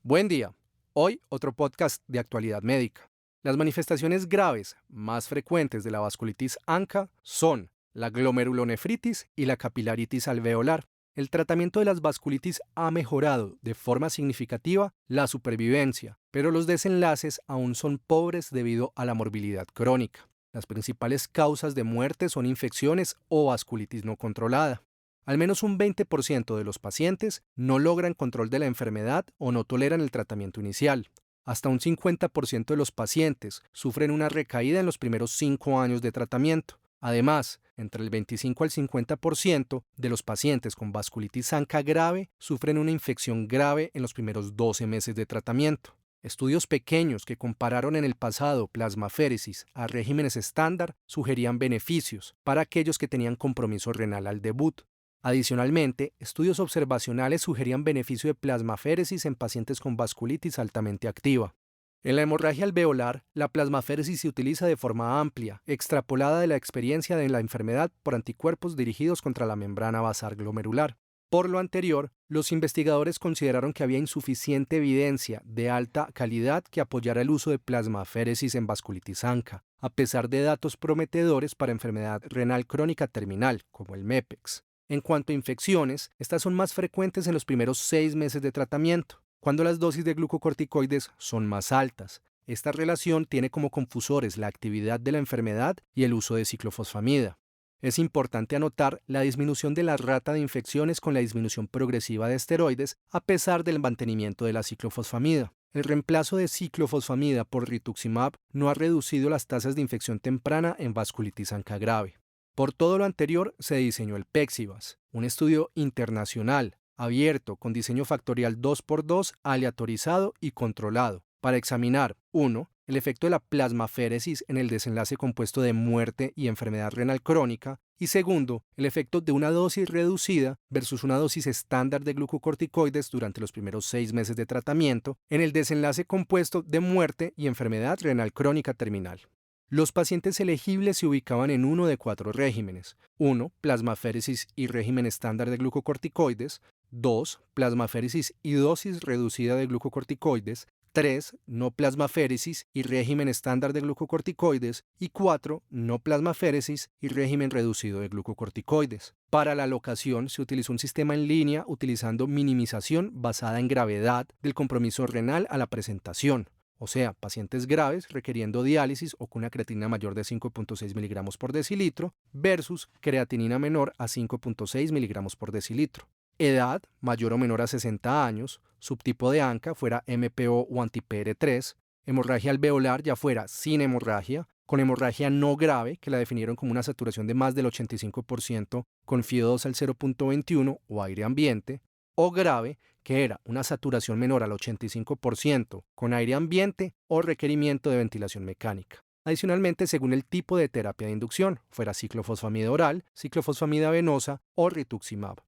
Buen día. Hoy otro podcast de actualidad médica. Las manifestaciones graves más frecuentes de la vasculitis ANCA son la glomerulonefritis y la capilaritis alveolar. El tratamiento de las vasculitis ha mejorado de forma significativa la supervivencia, pero los desenlaces aún son pobres debido a la morbilidad crónica. Las principales causas de muerte son infecciones o vasculitis no controlada. Al menos un 20% de los pacientes no logran control de la enfermedad o no toleran el tratamiento inicial. Hasta un 50% de los pacientes sufren una recaída en los primeros 5 años de tratamiento. Además, entre el 25 al 50% de los pacientes con vasculitis ANCA grave sufren una infección grave en los primeros 12 meses de tratamiento. Estudios pequeños que compararon en el pasado plasmaféresis a regímenes estándar sugerían beneficios para aquellos que tenían compromiso renal al debut. Adicionalmente, estudios observacionales sugerían beneficio de plasmaféresis en pacientes con vasculitis altamente activa. En la hemorragia alveolar, la plasmaféresis se utiliza de forma amplia, extrapolada de la experiencia de la enfermedad por anticuerpos dirigidos contra la membrana basal glomerular. Por lo anterior, los investigadores consideraron que había insuficiente evidencia de alta calidad que apoyara el uso de plasmaféresis en vasculitis ANCA, a pesar de datos prometedores para enfermedad renal crónica terminal, como el MEPEX. En cuanto a infecciones, estas son más frecuentes en los primeros 6 meses de tratamiento, cuando las dosis de glucocorticoides son más altas. Esta relación tiene como confusores la actividad de la enfermedad y el uso de ciclofosfamida. Es importante anotar la disminución de la rata de infecciones con la disminución progresiva de esteroides a pesar del mantenimiento de la ciclofosfamida. El reemplazo de ciclofosfamida por rituximab no ha reducido las tasas de infección temprana en vasculitis ANCA grave. Por todo lo anterior, se diseñó el PEXIVAS, un estudio internacional, abierto, con diseño factorial 2x2, aleatorizado y controlado, para examinar 1. El efecto de la plasmaféresis en el desenlace compuesto de muerte y enfermedad renal crónica, y segundo, el efecto de una dosis reducida versus una dosis estándar de glucocorticoides durante los primeros 6 meses de tratamiento en el desenlace compuesto de muerte y enfermedad renal crónica terminal. Los pacientes elegibles se ubicaban en uno de 4 regímenes: 1. Plasmaféresis y régimen estándar de glucocorticoides; 2. Plasmaféresis y dosis reducida de glucocorticoides; 3. No plasmaféresis y régimen estándar de glucocorticoides; y 4. No plasmaféresis y régimen reducido de glucocorticoides. Para la alocación se utilizó un sistema en línea utilizando minimización basada en gravedad del compromiso renal a la presentación. O sea, pacientes graves requiriendo diálisis o con una creatinina mayor de 5.6 miligramos por decilitro versus creatinina menor a 5.6 miligramos por decilitro. Edad mayor o menor a 60 años, subtipo de ANCA fuera MPO o anti-PR3, hemorragia alveolar ya fuera sin hemorragia, con hemorragia no grave, que la definieron como una saturación de más del 85% con FIO2 al 0.21 o aire ambiente, o grave, que era una saturación menor al 85% con aire ambiente o requerimiento de ventilación mecánica. Adicionalmente, según el tipo de terapia de inducción, fuera ciclofosfamida oral, ciclofosfamida venosa o rituximab.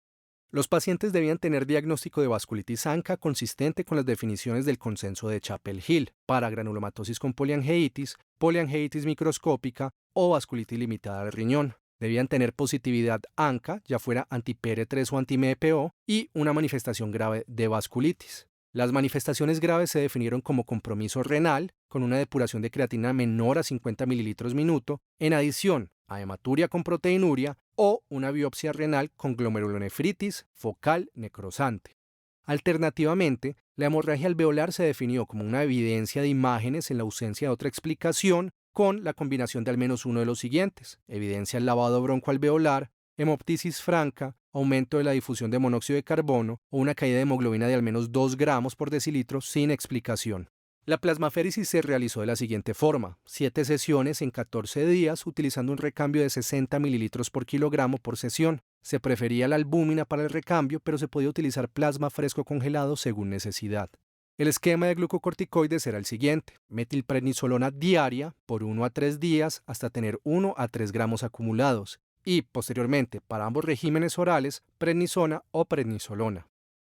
Los pacientes debían tener diagnóstico de vasculitis ANCA consistente con las definiciones del consenso de Chapel-Hill para granulomatosis con poliangeitis, poliangeitis microscópica o vasculitis limitada al riñón. Debían tener positividad ANCA, ya fuera anti-PR3 o anti-MPO, y una manifestación grave de vasculitis. Las manifestaciones graves se definieron como compromiso renal, con una depuración de creatina menor a 50 mililitros minuto, en adición a hematuria con proteinuria o una biopsia renal con glomerulonefritis focal necrosante. Alternativamente, la hemorragia alveolar se definió como una evidencia de imágenes en la ausencia de otra explicación con la combinación de al menos uno de los siguientes: evidencia del lavado broncoalveolar, hemoptisis franca, aumento de la difusión de monóxido de carbono o una caída de hemoglobina de al menos 2 gramos por decilitro sin explicación. La plasmaféresis se realizó de la siguiente forma: 7 sesiones en 14 días utilizando un recambio de 60 mililitros por kilogramo por sesión. Se prefería la albúmina para el recambio, pero se podía utilizar plasma fresco congelado según necesidad. El esquema de glucocorticoides era el siguiente: metilprednisolona diaria por 1 a 3 días hasta tener 1 a 3 gramos acumulados, y posteriormente, para ambos regímenes orales, prednisona o prednisolona.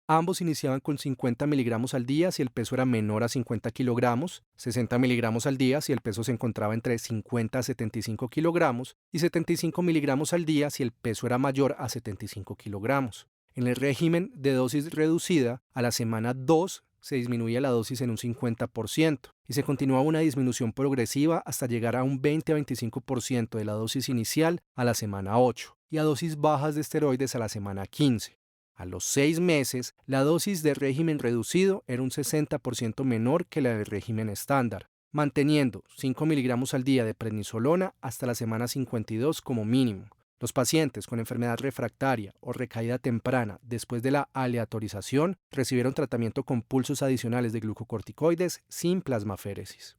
Ambos iniciaban con 50 miligramos al día si el peso era menor a 50 kilogramos, 60 miligramos al día si el peso se encontraba entre 50 a 75 kilogramos y 75 miligramos al día si el peso era mayor a 75 kilogramos. En el régimen de dosis reducida, a la semana 2 se disminuía la dosis en un 50% y se continuaba una disminución progresiva hasta llegar a un 20 a 25% de la dosis inicial a la semana 8 y a dosis bajas de esteroides a la semana 15. A los 6 meses, la dosis de régimen reducido era un 60% menor que la del régimen estándar, manteniendo 5 miligramos al día de prednisolona hasta la semana 52 como mínimo. Los pacientes con enfermedad refractaria o recaída temprana después de la aleatorización recibieron tratamiento con pulsos adicionales de glucocorticoides sin plasmaféresis.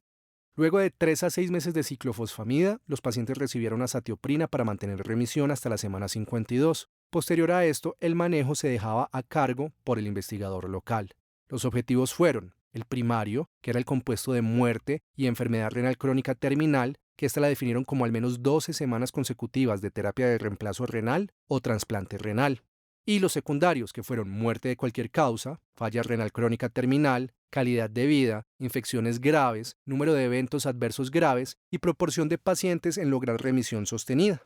Luego de 3 a 6 meses de ciclofosfamida, los pacientes recibieron azatioprina para mantener remisión hasta la semana 52. Posterior a esto, el manejo se dejaba a cargo por el investigador local. Los objetivos fueron el primario, que era el compuesto de muerte y enfermedad renal crónica terminal, que esta la definieron como al menos 12 semanas consecutivas de terapia de reemplazo renal o trasplante renal. Y los secundarios, que fueron muerte de cualquier causa, falla renal crónica terminal, calidad de vida, infecciones graves, número de eventos adversos graves y proporción de pacientes en lograr remisión sostenida.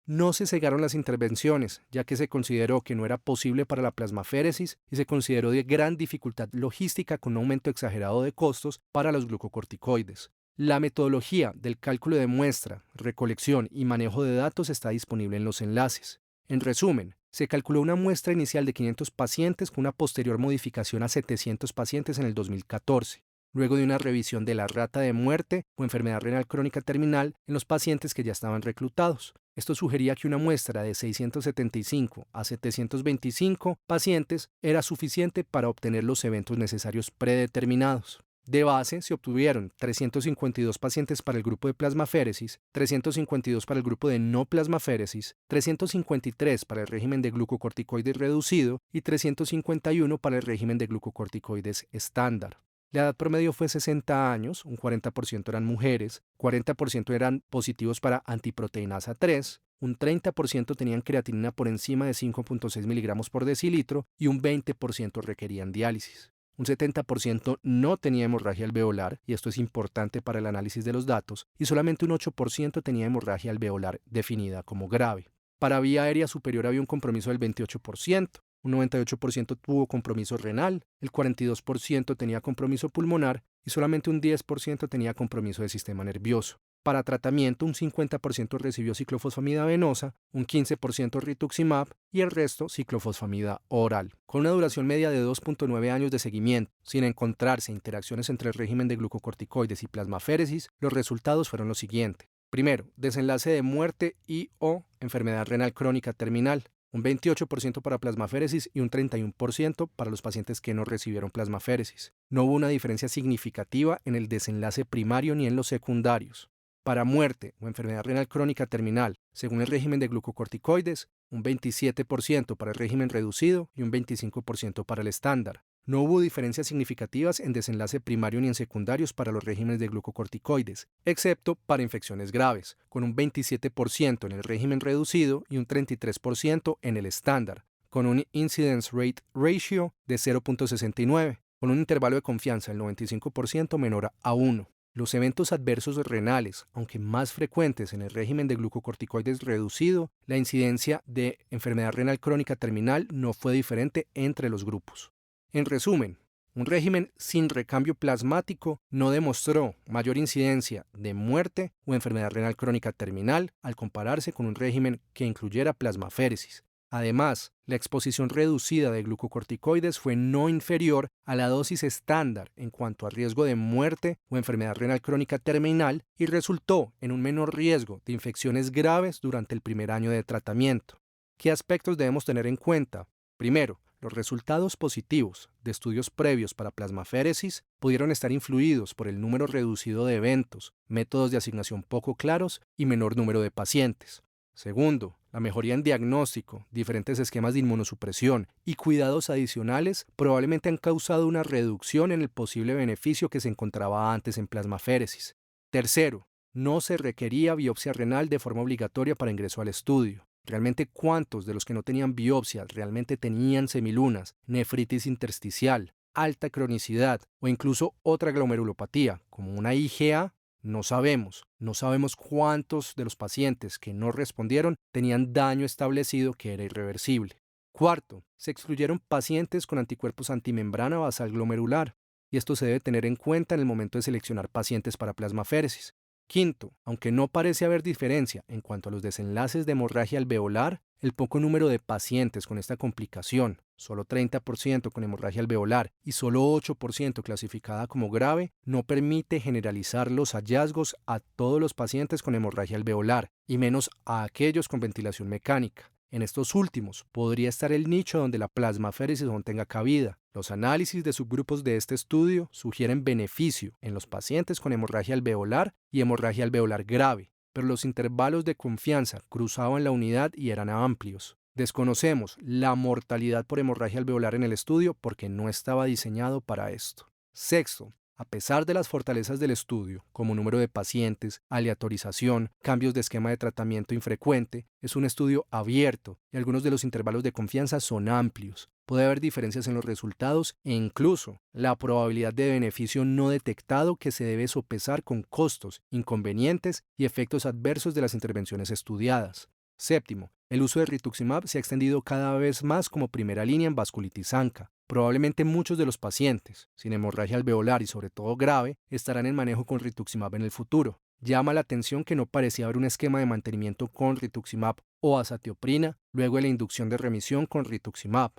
No se cegaron las intervenciones, ya que se consideró que no era posible para la plasmaféresis y se consideró de gran dificultad logística con un aumento exagerado de costos para los glucocorticoides. La metodología del cálculo de muestra, recolección y manejo de datos está disponible en los enlaces. En resumen, se calculó una muestra inicial de 500 pacientes con una posterior modificación a 700 pacientes en el 2014, luego de una revisión de la rata de muerte o enfermedad renal crónica terminal en los pacientes que ya estaban reclutados. Esto sugería que una muestra de 675 a 725 pacientes era suficiente para obtener los eventos necesarios predeterminados. De base, se obtuvieron 352 pacientes para el grupo de plasmaféresis, 352 para el grupo de no plasmaféresis, 353 para el régimen de glucocorticoides reducido y 351 para el régimen de glucocorticoides estándar. La edad promedio fue 60 años, un 40% eran mujeres, 40% eran positivos para antiproteinasa 3, un 30% tenían creatinina por encima de 5.6 miligramos por decilitro y un 20% requerían diálisis. Un 70% no tenía hemorragia alveolar, y esto es importante para el análisis de los datos, y solamente un 8% tenía hemorragia alveolar definida como grave. Para vía aérea superior había un compromiso del 28%, un 98% tuvo compromiso renal, el 42% tenía compromiso pulmonar y solamente un 10% tenía compromiso del sistema nervioso. Para tratamiento, un 50% recibió ciclofosfamida venosa, un 15% rituximab y el resto ciclofosfamida oral. Con una duración media de 2.9 años de seguimiento, sin encontrarse interacciones entre el régimen de glucocorticoides y plasmaféresis, los resultados fueron los siguientes. Primero, desenlace de muerte y o enfermedad renal crónica terminal. Un 28% para plasmaféresis y un 31% para los pacientes que no recibieron plasmaféresis. No hubo una diferencia significativa en el desenlace primario ni en los secundarios. Para muerte o enfermedad renal crónica terminal, según el régimen de glucocorticoides, un 27% para el régimen reducido y un 25% para el estándar. No hubo diferencias significativas en desenlace primario ni en secundarios para los regímenes de glucocorticoides, excepto para infecciones graves, con un 27% en el régimen reducido y un 33% en el estándar, con un incidence rate ratio de 0.69, con un intervalo de confianza del 95% menor a 1. Los eventos adversos renales, aunque más frecuentes en el régimen de glucocorticoides reducido, la incidencia de enfermedad renal crónica terminal no fue diferente entre los grupos. En resumen, un régimen sin recambio plasmático no demostró mayor incidencia de muerte o enfermedad renal crónica terminal al compararse con un régimen que incluyera plasmaféresis. Además, la exposición reducida de glucocorticoides fue no inferior a la dosis estándar en cuanto a riesgo de muerte o enfermedad renal crónica terminal y resultó en un menor riesgo de infecciones graves durante el primer año de tratamiento. ¿Qué aspectos debemos tener en cuenta? Primero, los resultados positivos de estudios previos para plasmaféresis pudieron estar influidos por el número reducido de eventos, métodos de asignación poco claros y menor número de pacientes. Segundo, la mejoría en diagnóstico, diferentes esquemas de inmunosupresión y cuidados adicionales probablemente han causado una reducción en el posible beneficio que se encontraba antes en plasmaféresis. Tercero, no se requería biopsia renal de forma obligatoria para ingreso al estudio. ¿Realmente cuántos de los que no tenían biopsia realmente tenían semilunas, nefritis intersticial, alta cronicidad o incluso otra glomerulopatía, como una IgA? No sabemos. No sabemos cuántos de los pacientes que no respondieron tenían daño establecido que era irreversible. Cuarto, se excluyeron pacientes con anticuerpos antimembrana basal glomerular. y esto se debe tener en cuenta en el momento de seleccionar pacientes para plasmaféresis. Quinto, aunque no parece haber diferencia en cuanto a los desenlaces de hemorragia alveolar, el poco número de pacientes con esta complicación, solo 30% con hemorragia alveolar y solo 8% clasificada como grave, no permite generalizar los hallazgos a todos los pacientes con hemorragia alveolar, y menos a aquellos con ventilación mecánica. En estos últimos podría estar el nicho donde la plasmaféresis aún tenga cabida. Los análisis de subgrupos de este estudio sugieren beneficio en los pacientes con hemorragia alveolar y hemorragia alveolar grave, pero los intervalos de confianza cruzaban la unidad y eran amplios. Desconocemos la mortalidad por hemorragia alveolar en el estudio porque no estaba diseñado para esto. Sexto, a pesar de las fortalezas del estudio, como número de pacientes, aleatorización, cambios de esquema de tratamiento infrecuente, es un estudio abierto y algunos de los intervalos de confianza son amplios. Puede haber diferencias en los resultados e incluso la probabilidad de beneficio no detectado que se debe sopesar con costos, inconvenientes y efectos adversos de las intervenciones estudiadas. Séptimo, el uso de rituximab se ha extendido cada vez más como primera línea en vasculitis ANCA. Probablemente muchos de los pacientes, sin hemorragia alveolar y sobre todo grave, estarán en manejo con rituximab en el futuro. Llama la atención que no parecía haber un esquema de mantenimiento con rituximab o azatioprina luego de la inducción de remisión con rituximab.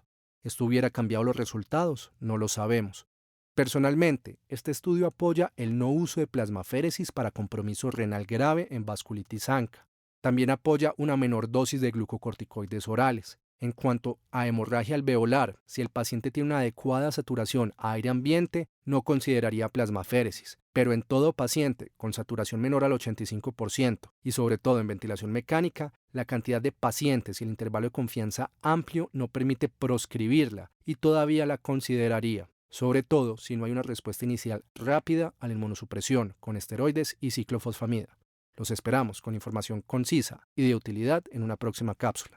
¿Esto hubiera cambiado los resultados? No lo sabemos. Personalmente, este estudio apoya el no uso de plasmaféresis para compromiso renal grave en vasculitis ANCA. También apoya una menor dosis de glucocorticoides orales. En cuanto a hemorragia alveolar, si el paciente tiene una adecuada saturación a aire ambiente, no consideraría plasmaféresis, pero en todo paciente con saturación menor al 85% y sobre todo en ventilación mecánica, la cantidad de pacientes y el intervalo de confianza amplio no permite proscribirla y todavía la consideraría, sobre todo si no hay una respuesta inicial rápida a la inmunosupresión con esteroides y ciclofosfamida. Los esperamos con información concisa y de utilidad en una próxima cápsula.